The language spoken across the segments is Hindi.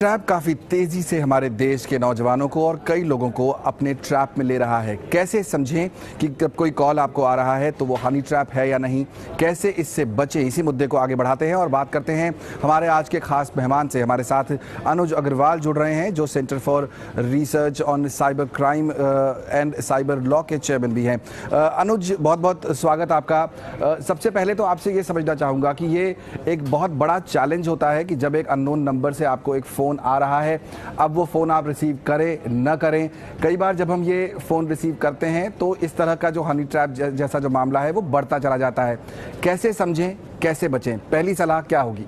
ट्रैप काफी तेजी से हमारे देश के नौजवानों को और कई लोगों को अपने ट्रैप में ले रहा है। कैसे समझें कि जब कोई कॉल आपको आ रहा है तो वो हनी ट्रैप है या नहीं, कैसे इससे बचें, इसी मुद्दे को आगे बढ़ाते हैं और बात करते हैं हमारे आज के खास मेहमान से। हमारे साथ अनुज अग्रवाल जुड़ रहे हैं जो centre for research on cyber crime and cyber law के चेयरमैन भी हैं। अनुज, बहुत बहुत स्वागत आपका। सबसे पहले तो आपसे ये समझना चाहूँगा कि ये एक बहुत बड़ा चैलेंज होता है कि जब एक अननोन नंबर से आपको एक फ़ोन आ रहा है, अब वो फ़ोन आप रिसीव करें न करें। कई बार जब हम ये फ़ोन रिसीव करते हैं तो इस तरह का जो हनी ट्रैप जैसा जो मामला है वो बढ़ता चला जाता है। कैसे समझें, कैसे बचें, पहली सलाह क्या होगी?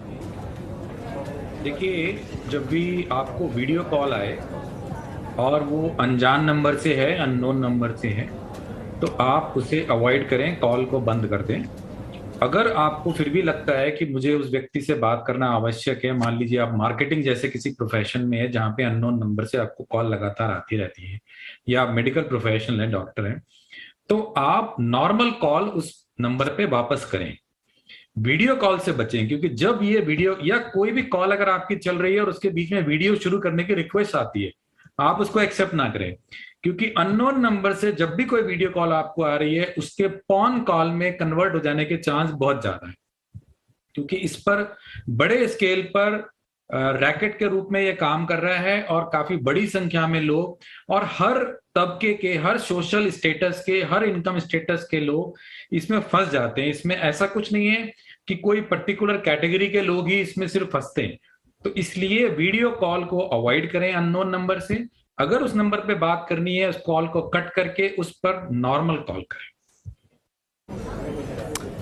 देखिए, जब भी आपको वीडियो कॉल आए और वो अनजान नंबर से है, अननोन नंबर से है, तो आप उसे अवॉइड करें, कॉल को बंद कर दें। अगर आपको फिर भी लगता है कि मुझे उस व्यक्ति से बात करना आवश्यक है, मान लीजिए आप मार्केटिंग जैसे किसी प्रोफेशन में है जहां पे अननोन नंबर से आपको कॉल लगातार आती रहती है, या आप मेडिकल प्रोफेशनल है, डॉक्टर हैं, तो आप नॉर्मल कॉल उस नंबर पे वापस करें। वीडियो कॉल से बचें, क्योंकि जब ये वीडियो या कोई भी कॉल अगर आपकी चल रही है और उसके बीच में वीडियो शुरू करने की रिक्वेस्ट आती है, आप उसको एक्सेप्ट ना करें, क्योंकि अननोन नंबर से जब भी कोई वीडियो कॉल आपको आ रही है उसके पॉर्न कॉल में कन्वर्ट हो जाने के चांस बहुत ज्यादा है, क्योंकि इस पर बड़े स्केल पर रैकेट के रूप में ये काम कर रहा है और काफी बड़ी संख्या में लोग और हर तबके के, हर सोशल स्टेटस के, हर इनकम स्टेटस के लोग इसमें फंस जाते हैं। इसमें ऐसा कुछ नहीं है कि कोई पर्टिकुलर कैटेगरी के लोग ही इसमें सिर्फ फंसते हैं। तो इसलिए वीडियो कॉल को अवॉइड करें अननोन नंबर से। अगर उस नंबर पे बात करनी है, उस कॉल को कट करके उस पर नॉर्मल कॉल करें।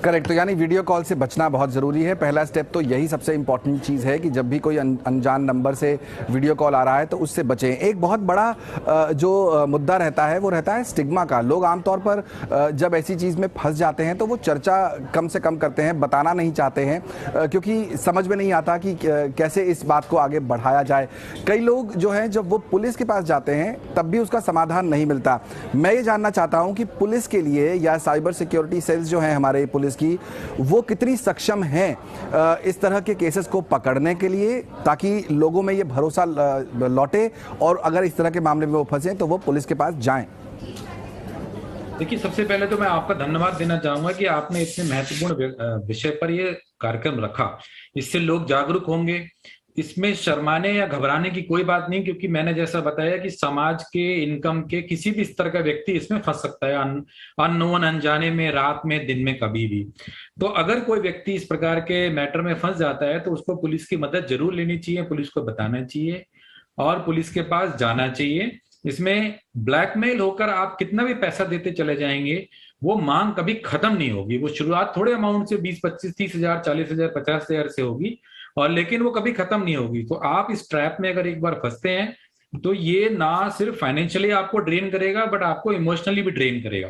करेक्ट। तो यानी वीडियो कॉल से बचना बहुत ज़रूरी है। पहला स्टेप तो यही सबसे इंपॉर्टेंट चीज़ है कि जब भी कोई अनजान नंबर से वीडियो कॉल आ रहा है तो उससे बचें। एक बहुत बड़ा जो मुद्दा रहता है वो रहता है स्टिग्मा का। लोग आमतौर पर जब ऐसी चीज़ में फंस जाते हैं तो वो चर्चा कम से कम करते हैं, बताना नहीं चाहते हैं, क्योंकि समझ में नहीं आता कि कैसे इस बात को आगे बढ़ाया जाए। कई लोग जो हैं जब वो पुलिस के पास जाते हैं तब भी उसका समाधान नहीं मिलता। मैं ये जानना चाहता हूँ कि पुलिस के लिए या साइबर सिक्योरिटी सेल्स जो हैं हमारे पुलिस की, वो कितनी सक्षम हैं इस तरह के केसेस को पकड़ने के लिए, ताकि लोगों में ये भरोसा लौटे और अगर इस तरह के मामले में वो फंसे तो वो पुलिस के पास जाएं। देखिए, सबसे पहले तो मैं आपका धन्यवाद देना चाहूंगा कि आपने इतने महत्वपूर्ण विषय पर ये कार्यक्रम रखा। इससे लोग जागरूक होंगे। इसमें शर्माने या घबराने की कोई बात नहीं, क्योंकि मैंने जैसा बताया कि समाज के, इनकम के किसी भी स्तर का व्यक्ति इसमें फंस सकता है, अननोन, अनजाने में, रात में, दिन में, कभी भी। तो अगर कोई व्यक्ति इस प्रकार के मैटर में फंस जाता है तो उसको पुलिस की मदद जरूर लेनी चाहिए, पुलिस को बताना चाहिए और पुलिस के पास जाना चाहिए। इसमें ब्लैकमेल होकर आप कितना भी पैसा देते चले जाएंगे, वो मांग कभी खत्म नहीं होगी। वो शुरुआत थोड़े अमाउंट से 20, 25, 30,000, 40,000, 50,000 से होगी, और लेकिन वो कभी खत्म नहीं होगी। तो आप इस ट्रैप में अगर एक बार फंसते हैं तो ये ना सिर्फ फाइनेंशियली आपको ड्रेन करेगा, बट आपको इमोशनली भी ड्रेन करेगा।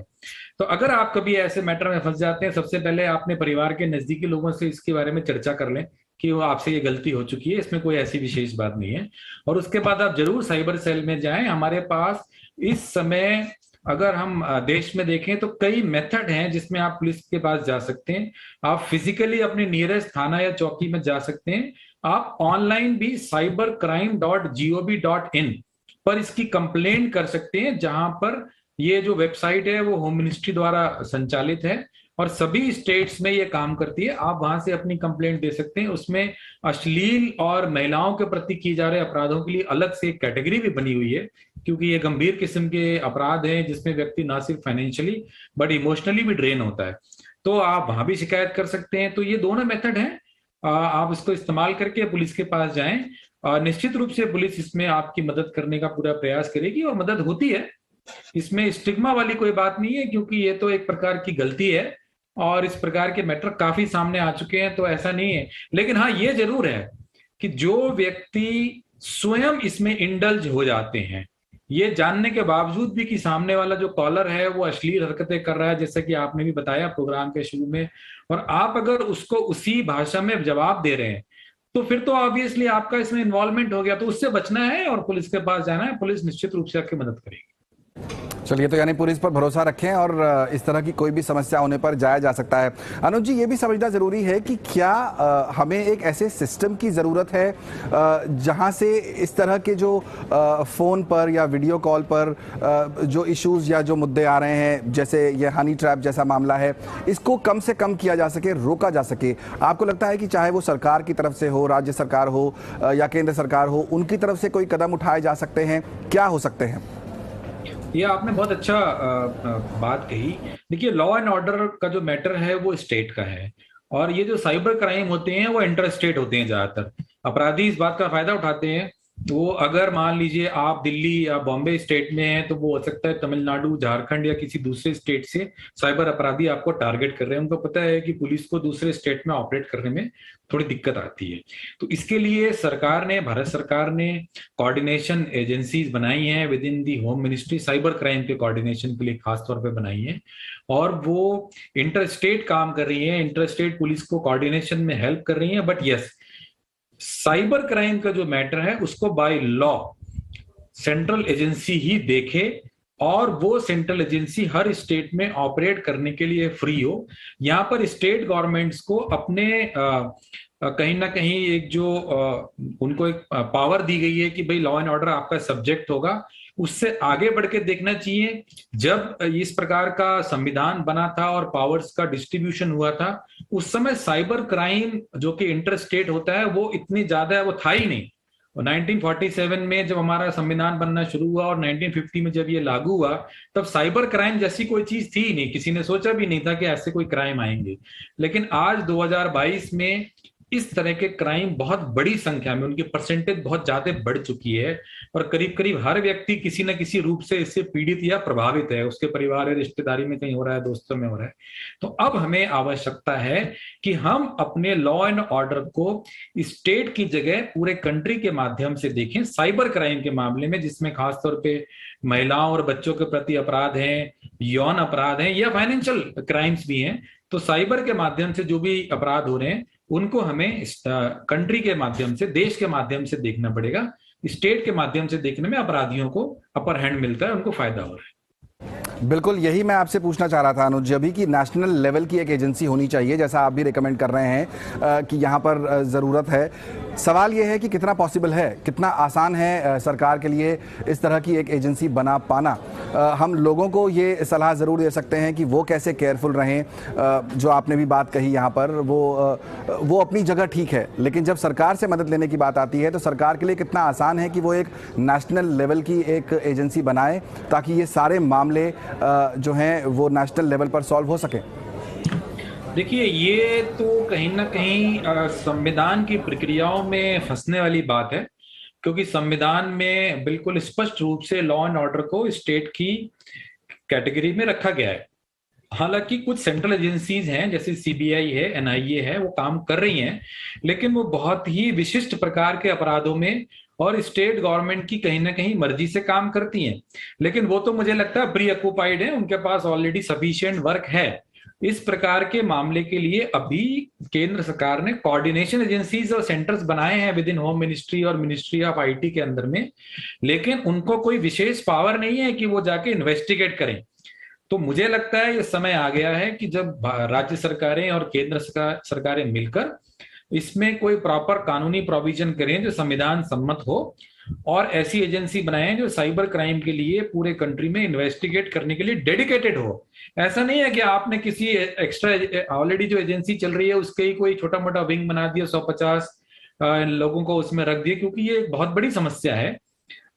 तो अगर आप कभी ऐसे मैटर में फंस जाते हैं, सबसे पहले अपने परिवार के नजदीकी लोगों से इसके बारे में चर्चा कर लें कि वो आपसे ये गलती हो चुकी है, इसमें कोई ऐसी विशेष बात नहीं है। और उसके बाद आप जरूर साइबर सेल में जाएं। हमारे पास इस समय, अगर हम देश में देखें तो कई मेथड हैं जिसमें आप पुलिस के पास जा सकते हैं। आप फिजिकली अपने नियरेस्ट थाना या चौकी में जा सकते हैं। आप ऑनलाइन भी cybercrime.gov.in पर इसकी कंप्लेंट कर सकते हैं, जहां पर ये जो वेबसाइट है वो होम मिनिस्ट्री द्वारा संचालित है और सभी स्टेट्स में ये काम करती है। आप वहां से अपनी कंप्लेंट दे सकते हैं। उसमें अश्लील और महिलाओं के प्रति किए जा रहे अपराधों के लिए अलग से एक कैटेगरी भी बनी हुई है, क्योंकि ये गंभीर किस्म के अपराध हैं जिसमें व्यक्ति ना सिर्फ फाइनेंशियली बट इमोशनली भी ड्रेन होता है। तो आप वहां भी शिकायत कर सकते हैं। तो ये दोनों मेथड हैं, आप इसको इस्तेमाल करके पुलिस के पास जाएं। निश्चित रूप से पुलिस इसमें आपकी मदद करने का पूरा प्रयास करेगी और मदद होती है। इसमें स्टिग्मा वाली कोई बात नहीं है, क्योंकि ये तो एक प्रकार की गलती है और इस प्रकार के मैटर काफी सामने आ चुके हैं, तो ऐसा नहीं है। लेकिन हाँ, ये जरूर है कि जो व्यक्ति स्वयं इसमें इंडल्ज हो जाते हैं, ये जानने के बावजूद भी कि सामने वाला जो कॉलर है वो अश्लील हरकतें कर रहा है, जैसा कि आपने भी बताया प्रोग्राम के शुरू में, और आप अगर उसको उसी भाषा में जवाब दे रहे हैं, तो फिर तो ऑब्वियसली आपका इसमें इन्वॉल्वमेंट हो गया। तो उससे बचना है और पुलिस के पास जाना है। पुलिस निश्चित रूप से आपकी मदद करेगी। चलिए, तो यानी पुलिस पर भरोसा रखें और इस तरह की कोई भी समस्या होने पर जाया जा सकता है। अनुज जी, ये भी समझना जरूरी है कि क्या हमें एक ऐसे सिस्टम की ज़रूरत है जहां से इस तरह के जो फ़ोन पर या वीडियो कॉल पर जो इश्यूज़ या जो मुद्दे आ रहे हैं, जैसे ये हनी ट्रैप जैसा मामला है, इसको कम से कम किया जा सके, रोका जा सके। आपको लगता है कि चाहे वो सरकार की तरफ से हो, राज्य सरकार हो या केंद्र सरकार हो, उनकी तरफ से कोई कदम उठाए जा सकते हैं? क्या हो सकते हैं? ये आपने बहुत अच्छा बात कही। देखिए, लॉ एंड ऑर्डर का जो मैटर है वो स्टेट का है, और ये जो साइबर क्राइम होते हैं वो इंटर स्टेट होते हैं। ज्यादातर अपराधी इस बात का फायदा उठाते हैं। तो अगर मान लीजिए आप दिल्ली या बॉम्बे स्टेट में हैं, तो वो हो सकता है तमिलनाडु, झारखंड या किसी दूसरे स्टेट से साइबर अपराधी आपको टारगेट कर रहे हैं। उनको पता है कि पुलिस को दूसरे स्टेट में ऑपरेट करने में थोड़ी दिक्कत आती है। तो इसके लिए सरकार ने, भारत सरकार ने कोऑर्डिनेशन एजेंसीज बनाई हैं with in the home ministry, cyber crime के कोऑर्डिनेशन के लिए खास तौर पे बनाई है, और वो इंटर स्टेट काम कर रही है, इंटर स्टेट पुलिस को कोऑर्डिनेशन में हेल्प कर रही है। बट यस, साइबर क्राइम का जो मैटर है उसको बाय लॉ सेंट्रल एजेंसी ही देखे, और वो सेंट्रल एजेंसी हर स्टेट में ऑपरेट करने के लिए फ्री हो। यहां पर स्टेट गवर्नमेंट्स को अपने कहीं ना कहीं एक जो उनको एक पावर दी गई है कि भाई लॉ एंड ऑर्डर आपका सब्जेक्ट होगा, उससे आगे बढ़ के देखना चाहिए। जब इस प्रकार का संविधान बना था और पावर्स का डिस्ट्रीब्यूशन हुआ था, उस समय साइबर क्राइम जो कि इंटर स्टेट होता है वो इतनी ज्यादा वो था ही नहीं। और 1947 में जब हमारा संविधान बनना शुरू हुआ और 1950 में जब ये लागू हुआ, तब साइबर क्राइम जैसी कोई चीज थी ही नहीं। किसी ने सोचा भी नहीं था कि ऐसे कोई क्राइम आएंगे। लेकिन आज 2022 में इस तरह के क्राइम बहुत बड़ी संख्या में, उनकी परसेंटेज बहुत ज्यादा बढ़ चुकी है, और करीब करीब हर व्यक्ति किसी न किसी रूप से इससे पीड़ित या प्रभावित है। उसके परिवार या रिश्तेदारी में कहीं हो रहा है, दोस्तों में हो रहा है। तो अब हमें आवश्यकता है कि हम अपने लॉ एंड ऑर्डर को स्टेट की जगह पूरे कंट्री के माध्यम से देखें। साइबर क्राइम के मामले में, जिसमें खासतौर पर महिलाओं और बच्चों के प्रति अपराध हैं, यौन अपराध हैं या फाइनेंशियल क्राइम्स भी हैं, तो साइबर के माध्यम से जो भी अपराध हो रहे हैं उनको हमें कंट्री के माध्यम से, देश के माध्यम से देखना पड़ेगा। स्टेट के माध्यम से देखने में अपराधियों को अपर हैंड मिलता है, उनको फायदा हो रहा है। बिल्कुल, यही मैं आपसे पूछना चाह रहा था अनुज जी, अभी की नेशनल लेवल की एक एजेंसी होनी चाहिए, जैसा आप भी रिकमेंड कर रहे हैं कि यहाँ पर ज़रूरत है। सवाल ये है कि कितना पॉसिबल है, कितना आसान है सरकार के लिए इस तरह की एक एजेंसी बना पाना। हम लोगों को ये सलाह ज़रूर दे सकते हैं कि वो कैसे केयरफुल रहें। जो आपने भी बात कही यहाँ पर, वो अपनी जगह ठीक है, लेकिन जब सरकार से मदद लेने की बात आती है तो सरकार के लिए कितना आसान है कि वो एक नेशनल लेवल की एक एजेंसी बनाए, ताकि ये सारे मामले जो हैं वो नेशनल लेवल पर सॉल्व हो सके। देखिए, ये तो कहीं ना कहीं संविधान की प्रक्रियाओं में फंसने वाली बात है, क्योंकि संविधान में बिल्कुल स्पष्ट रूप से लॉ एंड ऑर्डर को स्टेट की कैटेगरी में रखा गया है। हालांकि कुछ सेंट्रल एजेंसीज हैं, जैसे सीबीआई है, एनआईए है, वो काम कर रही हैं, लेकिन वो बहुत ही विशिष्ट प्रकार के अपराधों में और स्टेट गवर्नमेंट की कहीं ना कहीं मर्जी से काम करती हैं। लेकिन वो तो मुझे लगता है प्री ऑक्युपाइड है, उनके पास ऑलरेडी सफिशिएंट वर्क है। इस प्रकार के मामले के लिए अभी केंद्र सरकार ने कोऑर्डिनेशन एजेंसीज और सेंटर्स बनाए हैं विद इन होम मिनिस्ट्री और मिनिस्ट्री ऑफ आईटी के अंदर में, लेकिन उनको कोई विशेष पावर नहीं है कि वो जाके इन्वेस्टिगेट करें। तो मुझे लगता है ये समय आ गया है कि जब राज्य सरकारें और केंद्र सरकारें मिलकर इसमें कोई प्रॉपर कानूनी प्रोविजन करें जो संविधान सम्मत हो, और ऐसी एजेंसी बनाएं जो साइबर क्राइम के लिए पूरे कंट्री में इन्वेस्टिगेट करने के लिए डेडिकेटेड हो। ऐसा नहीं है कि आपने किसी एक्स्ट्रा ऑलरेडी जो एजेंसी चल रही है उसके ही कोई छोटा मोटा विंग बना दिया, 150 लोगों को उसमें रख दिया, क्योंकि ये एक बहुत बड़ी समस्या है।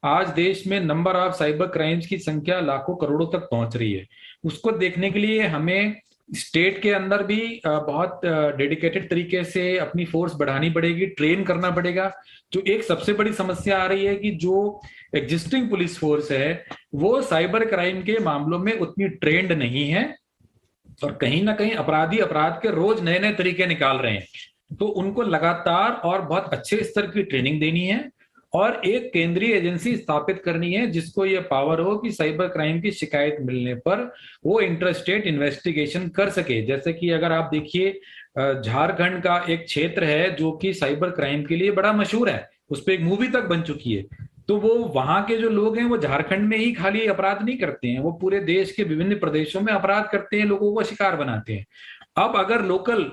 आज देश में नंबर ऑफ साइबर क्राइम्स की संख्या लाखों करोड़ों तक पहुंच रही है। उसको देखने के लिए हमें स्टेट के अंदर भी बहुत डेडिकेटेड तरीके से अपनी फोर्स बढ़ानी पड़ेगी, ट्रेन करना पड़ेगा। जो एक सबसे बड़ी समस्या आ रही है कि जो एग्जिस्टिंग पुलिस फोर्स है वो साइबर क्राइम के मामलों में उतनी ट्रेंड नहीं है, और कहीं ना कहीं अपराधी अपराध के रोज नए नए तरीके निकाल रहे हैं। तो उनको लगातार और बहुत अच्छे स्तर की ट्रेनिंग देनी है, और एक केंद्रीय एजेंसी स्थापित करनी है जिसको ये पावर हो कि साइबर क्राइम की शिकायत मिलने पर वो इंटर स्टेट इन्वेस्टिगेशन कर सके। जैसे कि अगर आप देखिए, झारखंड का एक क्षेत्र है जो कि साइबर क्राइम के लिए बड़ा मशहूर है, उस पर एक मूवी तक बन चुकी है। तो वो वहां के जो लोग हैं वो झारखंड में ही खाली अपराध नहीं करते हैं, वो पूरे देश के विभिन्न प्रदेशों में अपराध करते हैं, लोगों को शिकार बनाते हैं। अब अगर लोकल